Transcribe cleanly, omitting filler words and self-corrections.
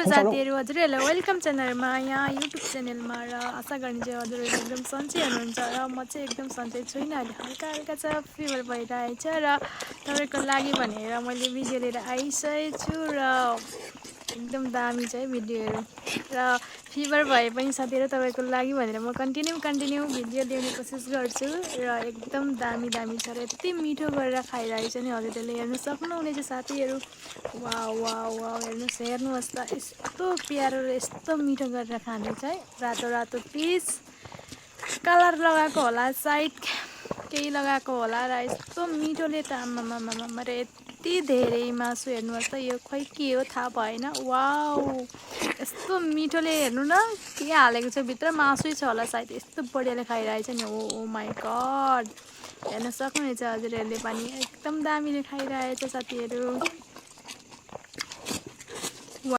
साथीहरू हजुरहरूलाई वेलकम च्यानलमा यहाँ युट्युब च्यानलमा र आशा गर्ने चाहिँ हजुरहरू एकदम सन्चै हुनुहुन्छ र म चाहिँ एकदम सन्चै छुइनँ अहिले हल्का हल्का चाहिँ फिभर भइरहेछ र तपाईँको लागि भनेर मैले भिडियो लिएर आइसकेको छु र एकदम दामी छ है भिडियोहरू र फिभर भए पनि साथीहरू तपाईँको लागि भनेर म कन्टिन्यू भिडियो ल्याउने कोसिस गर्छु र एकदम दामी छ र यति मिठो गरेर खाइरहेको छ नि हजुरहरूले हेर्न सक्नुहुनेछ साथीहरू वाउ वाउ वाउ हेर्नुहोस् त यस्तो प्यारो र यस्तो मिठो गरेर खाँदैछ है रातो रातो पिस कलर लगाएको होला सायद केही लगाएको होला र यस्तो मिठोले त आमामामा र यति धेरै मासु हेर्नुहोस् त यो खोइ के हो थाहा भएन वाउ यस्तो मिठोले हेर्नु न के हालेको छ भित्र मासुै छ होला सायद यस्तो बढियाले खाइरहेछ नि ओ माई गड हेर्न सक्नुहुनेछ हजुरहरूले पनि एकदम दामीले खाइरहेछ साथीहरू